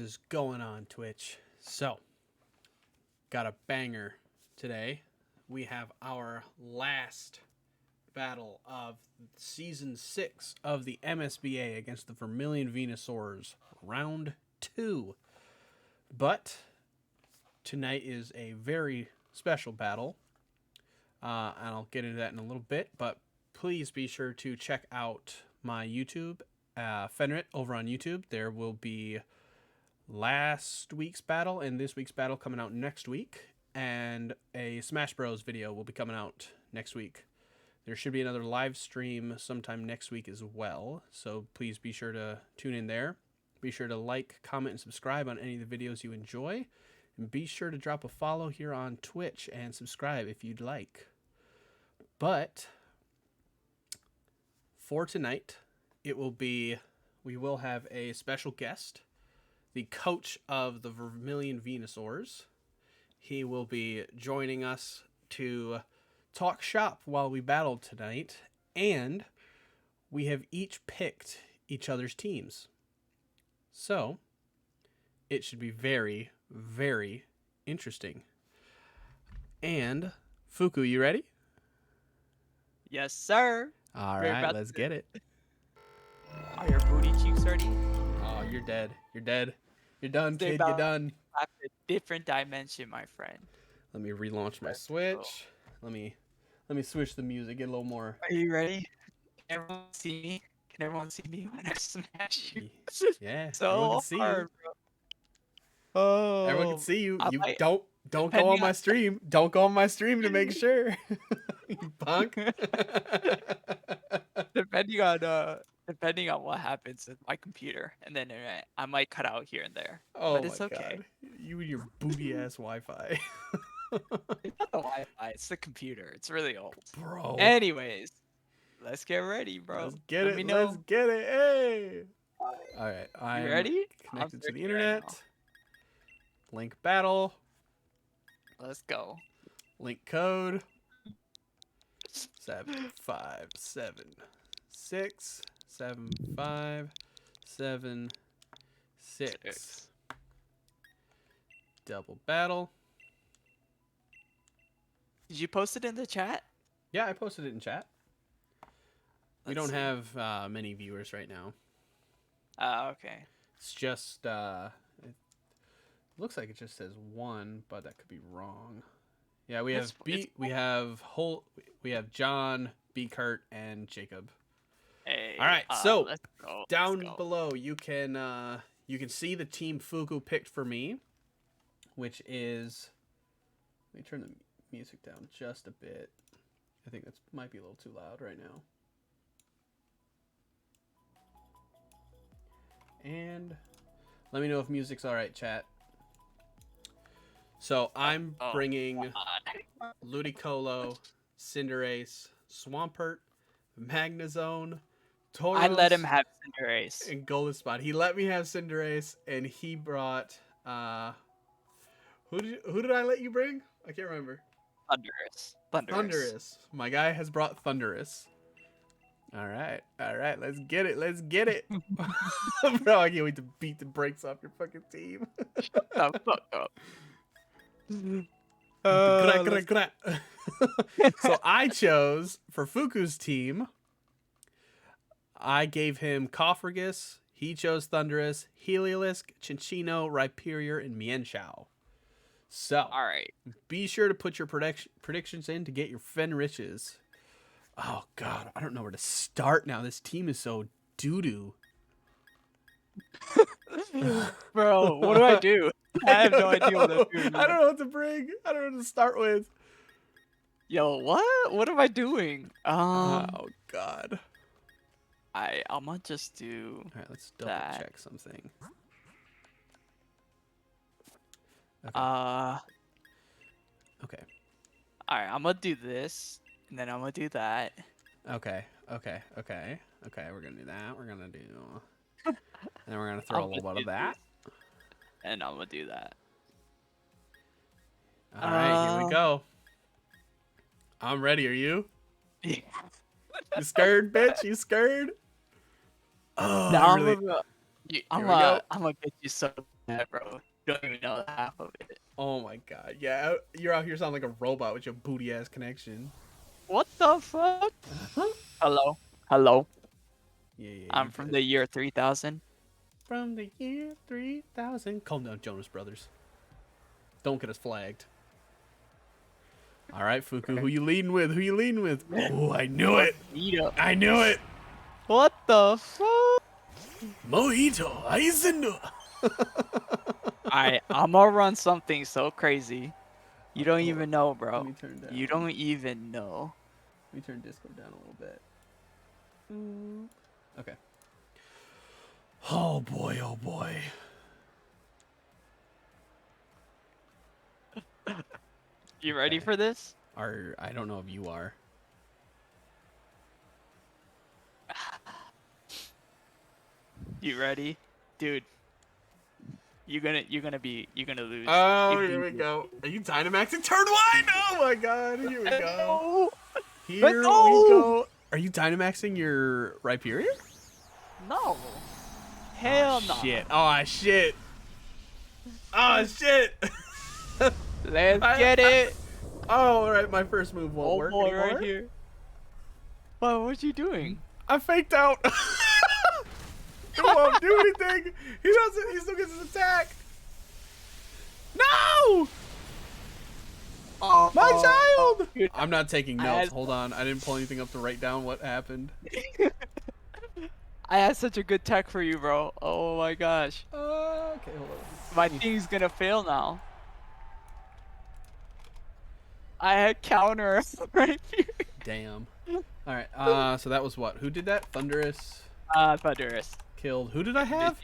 is going on, Twitch? So, got a banger today. We have our last battle of Season 6 of the MSBA against the Vermilion Venusaurs, Round 2. But, tonight is a very special battle, and I'll get into that in a little bit, but please be sure to check out my YouTube, Fenrit, over on YouTube. There will be last week's battle and this week's battle coming out next week, and a Smash Bros video will be coming out next week. There should be another live stream sometime next week as well, so please be sure to tune in there. Be sure to like, comment, and subscribe on any of the videos you enjoy, and be sure to drop a follow here on Twitch and subscribe if you'd like. But for tonight, we will have a special guest, the coach of the Vermilion Venusaurs. He will be joining us to talk shop while we battle tonight, and we have each picked each other's teams. So, it should be very, very interesting. And, Fuku, you ready? Yes, sir. All right, let's get it. Are your booty cheeks ready? Oh, you're dead. You're dead. You're done, Stay kid. You're done. A different dimension, my friend. Let me relaunch my Switch. Let me switch the music. Get a little more. Are you ready? Can everyone see me? Can everyone see me when I smash you? Yeah. So everyone can see hard, you. bro. Oh. Everyone can see you. You might, don't go on my stream. Don't go on my stream to make sure. You punk. Depending on what happens with my computer and the internet, I might cut out here and there. Oh, but it's my okay. God. You and your booty ass Wi-Fi. It's not the Wi-Fi, it's the computer. It's really old. Bro. Anyways, let's get ready, bro. Let's get it. Let's get it. Hey. All right. I'm ready? connected to the internet. Link battle. Let's go. Link code 75776 7576. Double battle. Did you post it in the chat? Yeah, I posted it in chat. We don't have many viewers right now. Okay. It's just it looks like it just says one, but that could be wrong. Yeah, we have we have John, B. Kurt, and Jacob. Hey, all right, so down go. below you can see the team Fuku picked for me, which is, let me turn the music down just a bit. I think that might be a little too loud right now. And let me know if music's all right, chat. So I'm bringing Ludicolo, Cinderace, Swampert, Magnezone, Tauros. I let him have Cinderace. And Goldspot. He let me have Cinderace, and he brought who did I let you bring? I can't remember. Thundurus. My guy has brought Thundurus. All right, let's get it. Bro, I can't wait to beat the brakes off your fucking team. Shut the fuck up. So I chose, for Fuku's team, I gave him Cofragus. He chose Thundurus, Heliolisk, Cinccino, Rhyperior, and Mienshao. So, all right, be sure to put your predictions in to get your Fenriches. Oh, God, I don't know where to start now. This team is so doo-doo. Bro, what do I do? I have no idea what to do. I don't know what to bring. I don't know what to start with. Yo, what? What am I doing? Oh, God. I'm gonna just do. All right, let's double check something. Okay. Okay. All right, I'm gonna do this, and then I'm gonna do that. Okay. We're gonna do that. We're gonna do. And then we're gonna throw a little bit of that. And I'm gonna do that. All right, here we go. I'm ready. Are you? You scared, bitch? You scared? Oh, now really... I'm gonna get you so that, bro. You don't even know half of it. Oh my god. Yeah, you're out here sounding like a robot with your booty ass connection. What the fuck? Hello? Hello? Yeah, yeah. I'm from the year 3000. From the year 3000. Calm down, Jonas Brothers. Don't get us flagged. All right, Fuku, who you leading with? Who you leading with? Oh, I knew it. I knew it. What the fuck? Mojito, Aizen. Alright, I'm gonna run something so crazy. You don't even know, bro. Let me turn down. You don't even know. Let me turn Discord down a little bit. Okay. Oh boy, oh boy. You ready for this? I don't know if you are. You ready? Dude. You're gonna lose. Oh, here we go. Are you Dynamaxing turn 1? Oh my god, here we go. Here we go. Are you Dynamaxing your Rhyperior? No. Hell no. Shit. Oh shit. Oh shit. Let's get it. Oh, alright, my first move won't work boy, anymore. right here. What was you doing? I faked out. It won't do anything. He doesn't. He still gets his attack. No! Oh, My child! Dude, I'm not taking notes. Hold on. I didn't pull anything up to write down what happened. I had such a good tech for you, bro. Oh my gosh. Okay, hold on. My thing's gonna fail now. I had counter right here. Damn. Alright, so that was what? Who did that? Thunderous Thunderous. killed. Who did I have?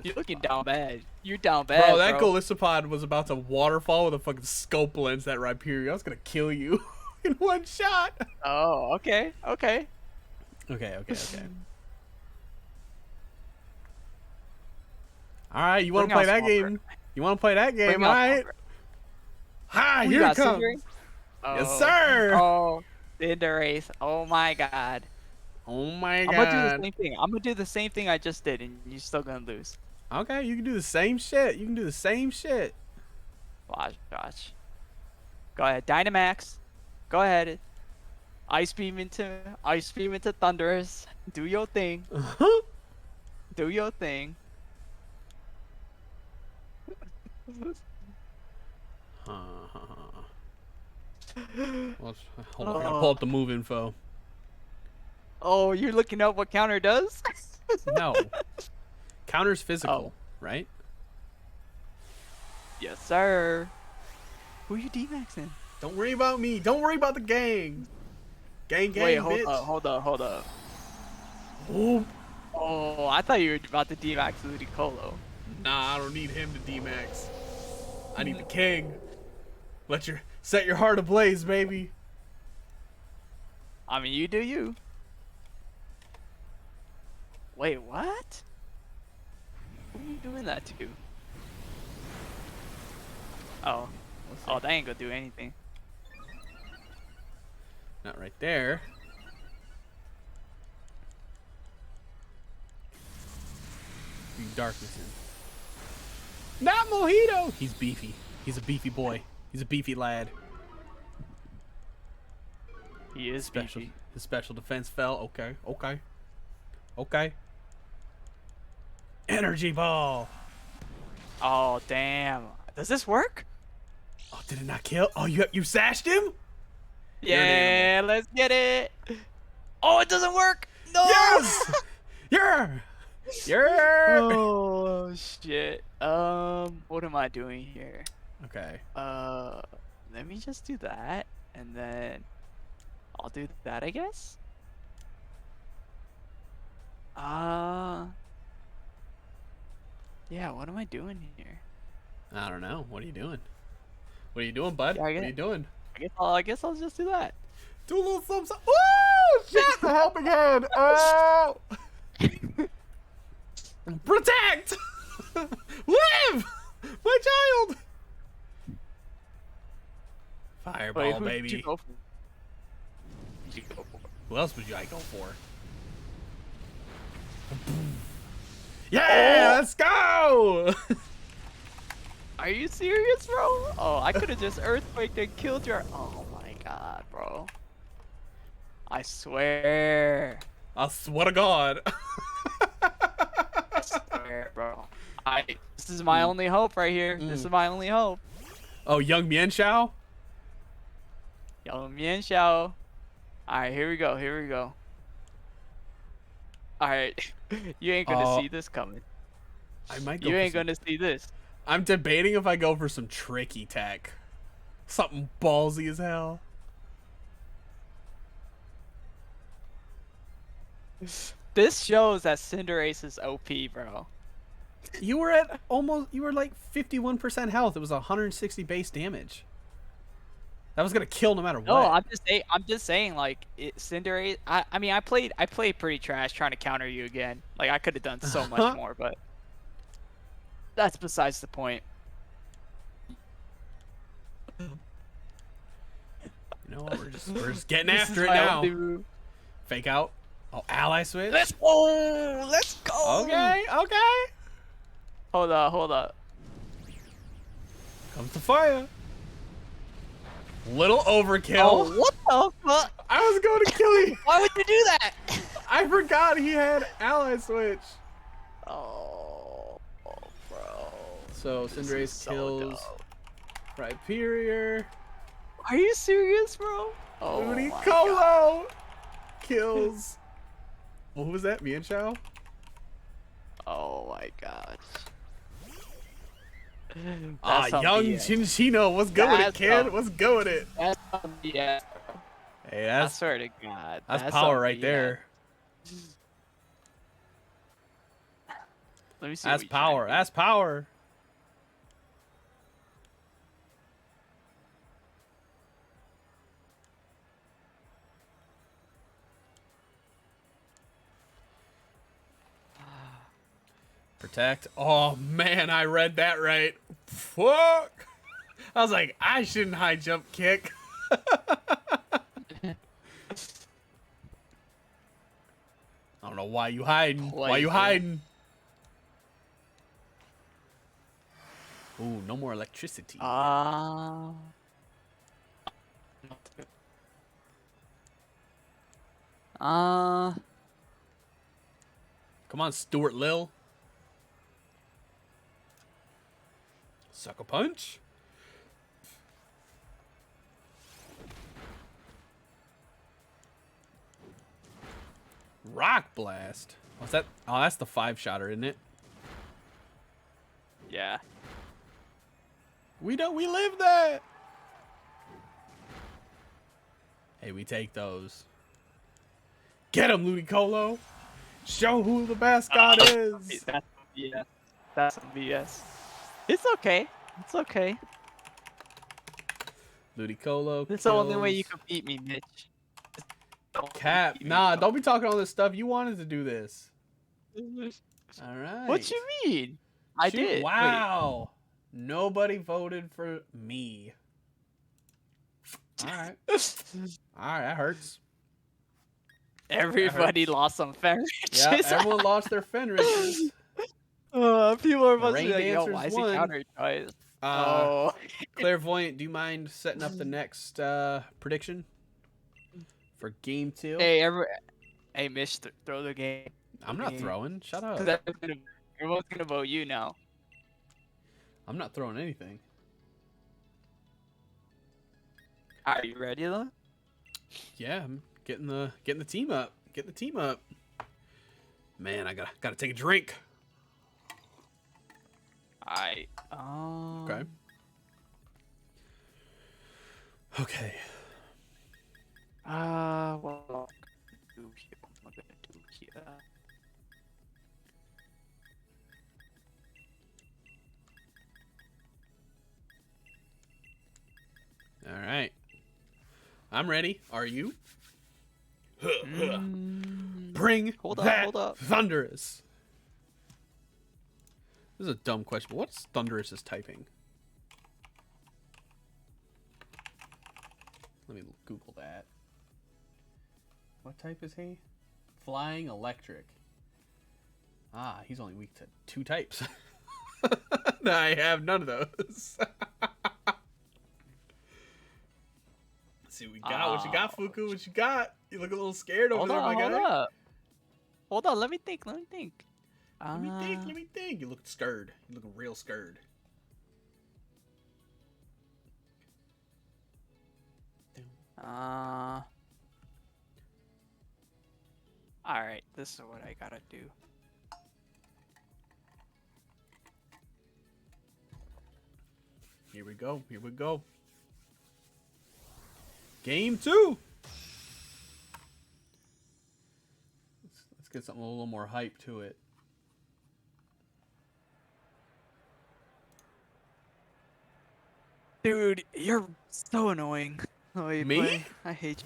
You're looking down bad. You're down bad, Bro, that Golisopod was about to waterfall with a fucking scope lens, that Rhyperior. I was gonna kill you in one shot. Oh, okay, okay. Okay. Alright, you wanna play that game? You wanna play that game, alright? Hi, here it comes. Yes, sir. Oh, Cinderace. Oh my god. Oh my god. I'm gonna do the same thing. I'm gonna do the same thing I just did, and you're still gonna lose. Okay, you can do the same shit. You can do the same shit. Watch. Go ahead, Dynamax. Go ahead. Ice beam into Thunderous. Do your thing. Do your thing. Hold on, I gotta pull up the move info. Oh, you're looking up what counter does? No. Counter's physical, right? Yes, sir. Who are you D-maxing? Don't worry about me. Don't worry about the gang. Gang, Wait, bitch. hold up. Oh. Oh, I thought you were about to D-max Ludicolo. Nah, I don't need him to D-max. I need the king. Set your heart ablaze, baby. I mean, you do you. Wait, what? Who are you doing that to? Oh, that ain't gonna do anything. Not right there. Bring darkness in. Not Mojito! He's beefy. He's a beefy boy. He's a beefy lad. He is Special. beefy. His special defense fell. Okay. Energy ball. Oh, damn. Does this work? Oh, did it not kill? Oh, you sashed him? Yeah, let's get it. Oh, it doesn't work. No. Yes. Yeah. Oh shit. What am I doing here? Okay. Let me just do that, and then I'll do that, I guess. Yeah. What am I doing here? I don't know. What are you doing? What are you doing, bud? Yeah, what are you doing? I guess I'll just do that. Do a little something. Woo! Shit! The helping hand. Oh! Protect! Live! My child! Fireball, Wait, who baby. did you go for? Who else would I go for? Yeah, let's go! Are you serious, bro? Oh, I could have just earthquaked and killed your. Oh my god, bro. I swear. I swear to God. I swear, bro. This is my only hope right here. This is my only hope. Oh, Young Mianxiao? Yo, Mian Xiao. Alright, here we go. Here we go. Alright. You ain't gonna see this coming. I might go You for ain't some... gonna see this. I'm debating if I go for some tricky tech. Something ballsy as hell. This shows that Cinderace is OP, bro. You were at almost... You were like 51% health. It was 160 base damage. That was gonna kill no matter what. No, I'm just saying, like, Cinderace. I mean, I played pretty trash trying to counter you again. Like, I could have done so much more, but that's besides the point. You know what? We're just getting after it now. Fake out. Oh, ally switch. Let's go. Let's go. Okay. Okay. Hold up. Comes to fire. Little overkill. Oh, what the fuck? I was going to kill you. Why would you do that? I forgot he had ally switch. Oh, bro. So Cinderace kills Rhyperior. Are you serious, bro? Oh, Ludicolo kills. What was that? Mianxiao? Oh my gosh. Young Chinchino. What's good with it, kid? What's good with it? That's BS. Hey, I swear to God. That's power right there. Let me see. That's power. That's power. Protect. Oh man, I read that right. Fuck. I was like, I shouldn't high jump kick. I don't know why you hiding. Why you hiding? Ooh, no more electricity. Come on, Stuart Lil. Sucker punch. Rock blast. What's that? Oh, that's the 5-shotter, isn't it? Yeah. We live that. Hey, we take those. Get him, Ludicolo. Show who the mascot is. That's BS. That's some BS. It's okay. It's okay. Ludicolo. It's the only way you can beat me, Mitch. Cap. Nah, don't be talking all this stuff. You wanted to do this. All right. What you mean? I did. Wow. Wait. Nobody voted for me. All right. All right, that hurts. Everybody lost some Fenriches. Yeah, everyone lost their Fenriches. People are must be like, yo, Dancers why is he won. counter twice? Clairvoyant, do you mind setting up the next prediction for game 2? Hey, Mitch, throw the game. I'm not throwing. Shut up. Everyone's gonna vote you now. I'm not throwing anything. Are you ready, though? Yeah, I'm getting the team up. Get the team up. Man, I gotta take a drink. Okay. Okay. What am I gonna do here? All right. I'm ready. Are you? Bring hold that up. Thunderous. This is a dumb question, but what's Thunderous's typing? Let me Google that. What type is he? Flying electric. Ah, he's only weak to 2 types. I have none of those. Let's see what we got. What you got, Fuku? What you got? You look a little scared over there, my guy. Hold on, let me think. Let me think. You look scared. You look real scared. Alright, this is what I gotta do. Here we go. Here we go. Game 2. Let's get something a little more hype to it. Dude, you're so annoying. Oh, you Me? play. I hate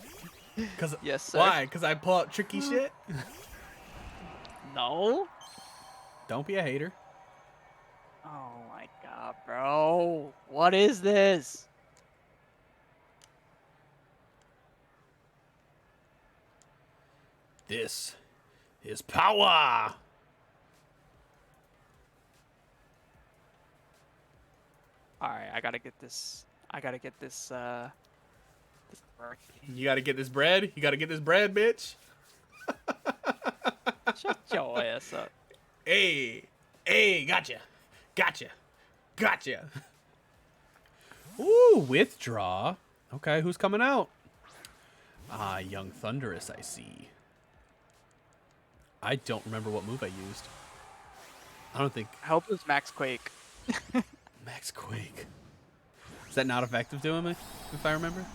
you. Yes, sir. Why? Because I pull out tricky shit? No. Don't be a hater. Oh my god, bro. What is this? This is power. Alright, I gotta get this. You gotta get this bread. You gotta get this bread, bitch. Shut your ass up. Hey, gotcha. Ooh, withdraw. Okay, who's coming out? Ah, Young Thunderous, I see. I don't remember what move I used. I don't think... I hope it was Max Quake. Max Quake. Is that not effective to him, if I remember?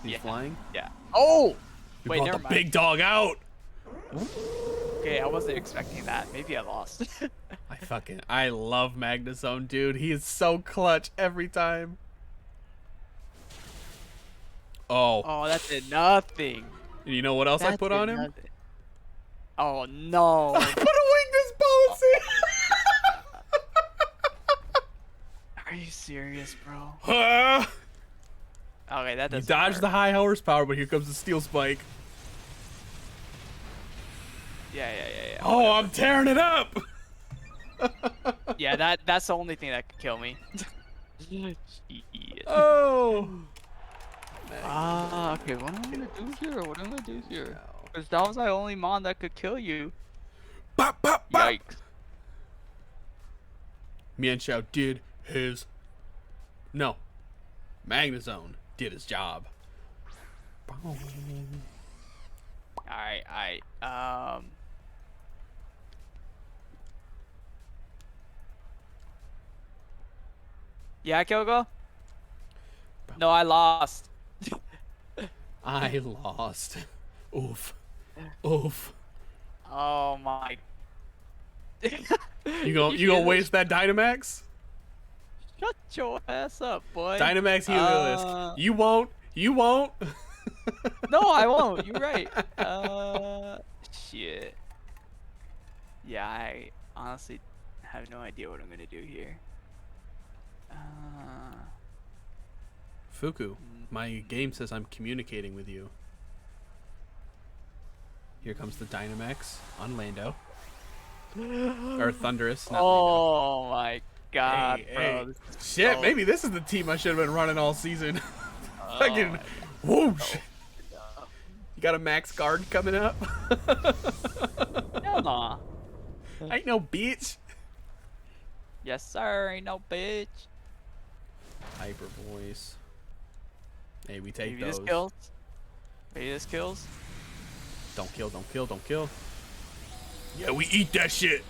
He's flying? Yeah. Oh! You Wait, brought never the mind. big dog out! Okay, I wasn't expecting that. Maybe I lost. I love Magnezone, dude. He is so clutch every time. Oh. Oh, that did nothing. And you know what else I put on him? Nothing. Oh, no. I put a weakness policy! Are you serious, bro? Ah! Okay, that You doesn't dodged work. the high horsepower, but here comes the steel spike. Yeah. Oh, I'm tearing it up! Yeah, that's the only thing that could kill me. Shit. Oh! Okay, what am I gonna do here? Because that was my only mon that could kill you. Bop, bop, bop. Yikes. Mienshao did his... No. Magnezone did his job. Alright, Yeah, Kyoko? No, I lost. I lost. Oof. Oof. Oh my. You gonna waste that Dynamax? Shut your ass up, boy. Dynamax Heliolisk. You won't. You won't. No, I won't. You're right. Shit. Yeah, I honestly have no idea what I'm gonna do here. Fuku, my game says I'm communicating with you. Here comes the Dynamax on Lando. Or Thunderous, not Oh my god, Hey, bro. hey. This is Shit, so- maybe this is the team I should have been running all season. Oh Fucking my whoosh. God. You got a max guard coming up? Hell nah. Ain't no bitch. Yes, sir. Ain't no bitch. Hyper voice. Hey, we take Maybe those. this kills. Maybe this kills. Don't kill, don't kill, don't kill. Yeah, we eat that shit.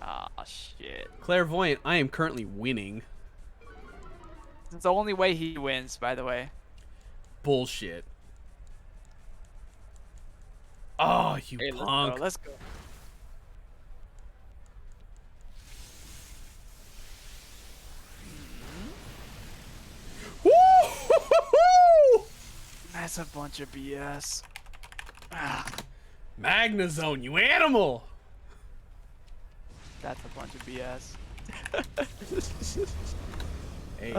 Ah, shit. Clairvoyant, I am currently winning. It's the only way he wins, by the way. Bullshit. Oh, you Hey, punk. let's go. Woo! That's a bunch of BS. Ah, Magnezone, you animal. that's a bunch of BS. Hey.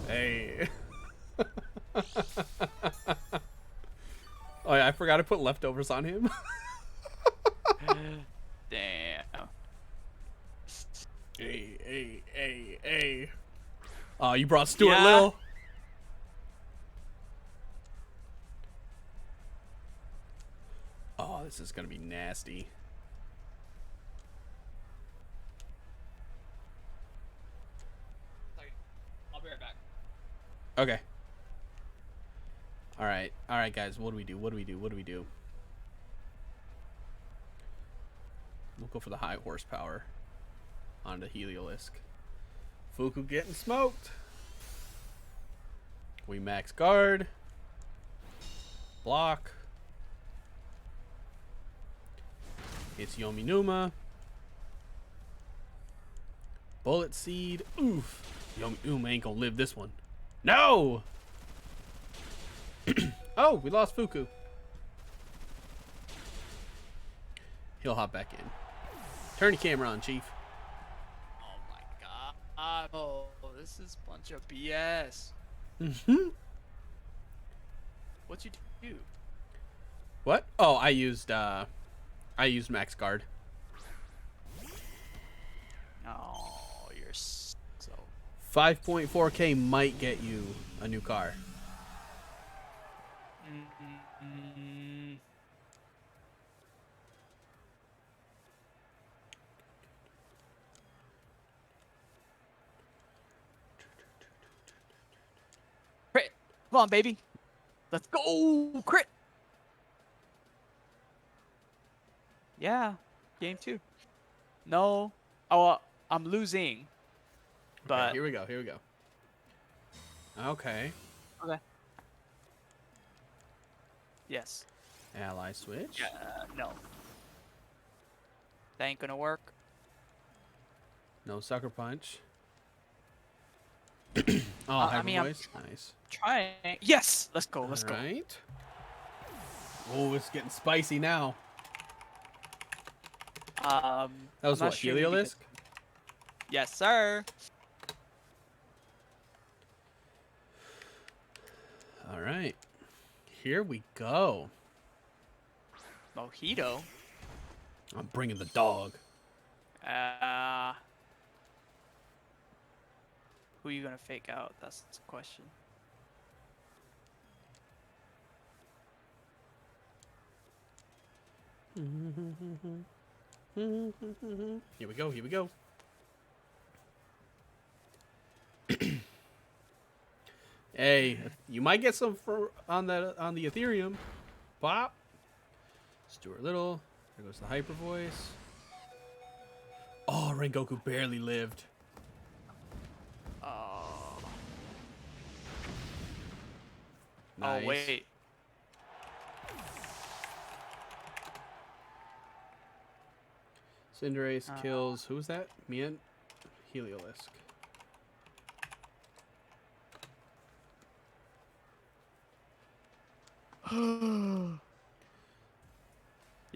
Hey. Oh yeah, I forgot to put leftovers on him. Damn. Hey. Oh, you brought Stuart Yeah. Lill. Oh, this is gonna be nasty. I'll be right back. Okay. All right, guys. What do we do? We'll go for the high horsepower on the Heliolisk. Fuku getting smoked. We max guard. Block. It's Yominuma. Bullet Seed. Oof. Yominuma ain't gonna live this one. No! Oh, we lost Fuku. He'll hop back in. Turn your camera on, Chief. Oh my god. Oh, this is a bunch of BS. What'd you do? What? Oh, I used max guard. Oh, you're so. 5.4K might get you a new car. Crit! Come on, baby. Let's go! Crit! Yeah. Game 2. No. Oh, I'm losing. But Okay, here we go. Okay. Okay. Yes. Ally switch. No. That ain't gonna work. No sucker punch. Oh, hyper voice. Nice. Trying. Yes! Let's go. Let's All right. Oh, it's getting spicy now. go. That was I'm not what, sure Heliolisk? Yes, sir. All right. Here we go. Mojito. I'm bringing the dog. Who are you gonna fake out? That's the question. Here we go. Hey, you might get some on the Ethereum. Pop. Stuart Little. There goes the hyper voice. Oh, Rengoku barely lived. Oh. Nice. Oh wait. Cinderace kills. Who's that? Mian? Heliolisk.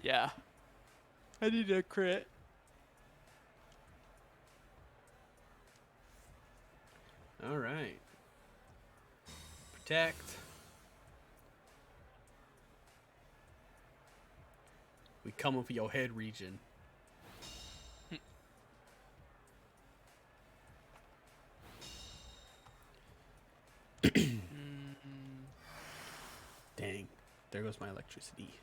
Yeah. I need a crit. All right. Protect. We coming for your head region. Dang. There goes my electricity.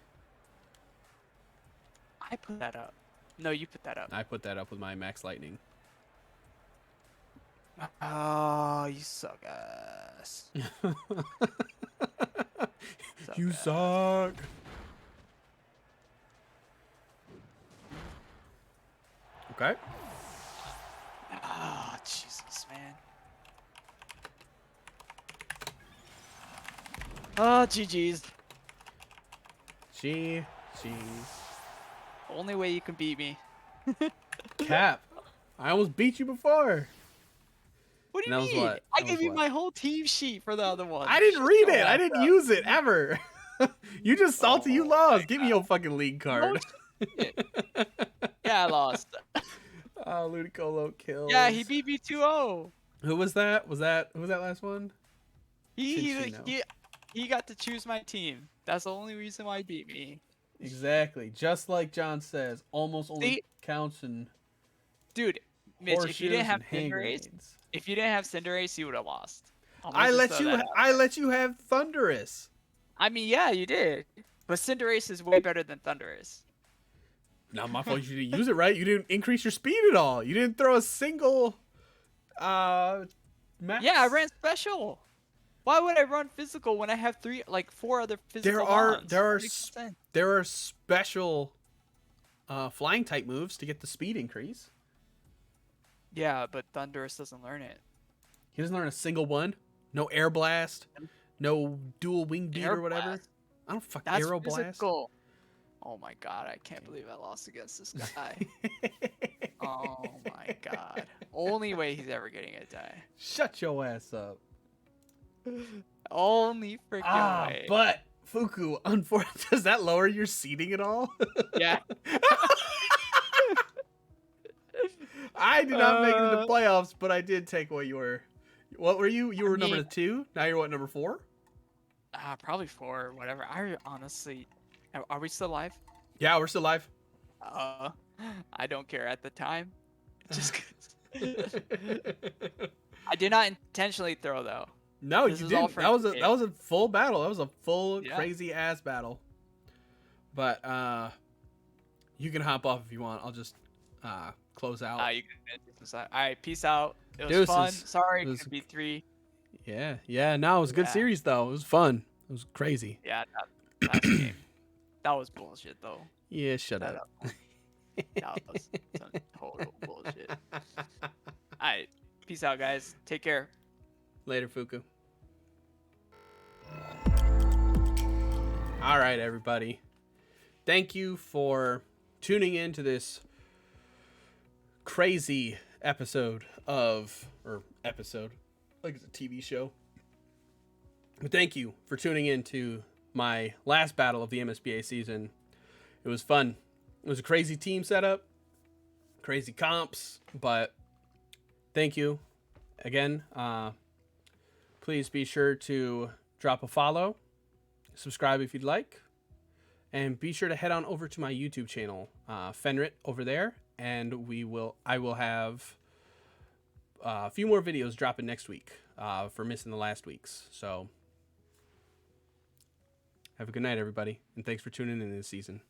I put that up. No, you put that up. I put that up with my max lightning. Oh, you suck ass. You suck. Okay. Ah, Jesus, man. Oh, GG's. Jeez. Only way you can beat me. Cap. I almost beat you before. What do And you that was mean? what? I That gave was you what? my whole team sheet for the other one. I didn't read it. I didn't use it ever. You just salty. You lost. Give me your fucking league card. Yeah, I lost. Oh, Ludicolo kills. Yeah, he beat me 2-0. Who was that? Who was that last one? Chinchino. He got to choose my team. That's the only reason why he beat me. Exactly. Just like John says, almost only See? counts in. Dude, Mitch, if you didn't Horseshoes have and hand Cinderace, grenades. you would have lost. I'm gonna I just let throw that you. out I there. let you have Thundurus. I mean, yeah, you did. But Cinderace is way better than Thundurus. Not my fault. You didn't use it right. You didn't increase your speed at all. You didn't throw a single. Max. Yeah, I ran special. Why would I run physical when I have four other physical mons? That makes no sense. There are special flying type moves to get the speed increase. Yeah, but Thundurus doesn't learn it. He doesn't learn a single one. No air blast. No dual wing beat or whatever. Blast. I don't fuck That's arrow blast. physical. Oh my god, I can't believe I lost against this guy. Oh my god. Only way he's ever getting a die. Shut your ass up. Only freaking way. But Fuku, unfortunately, does that lower your seating at all? Yeah. I did not make it to the playoffs, but I did take what you were. What were you? You were number 2. Now you're what, number 4? Probably 4, whatever. I honestly, are we still live? Yeah, we're still live. I don't care at the time. Just 'cause. I did not intentionally throw though. No, you didn't. That was a full battle. That was a full crazy ass battle. But you can hop off if you want. I'll just close out. You can. All right, peace out. It was Deuces. fun. Sorry, it could be 3. Yeah. No, it was a good series though. It was fun. It was crazy. Yeah, that game. That was bullshit though. Yeah, shut up. That was some total bullshit. Alright, peace out, guys. Take care. Later, Fuku. All right, everybody. Thank you for tuning in to this crazy episode like it's a TV show. But thank you for tuning in to my last battle of the MSBA season. It was fun. It was a crazy team setup, crazy comps, but thank you again. Please be sure to drop a follow, subscribe if you'd like, and be sure to head on over to my YouTube channel, Fenrit, over there, and I will have a few more videos dropping next week for missing the last weeks. So have a good night, everybody, and thanks for tuning in this season.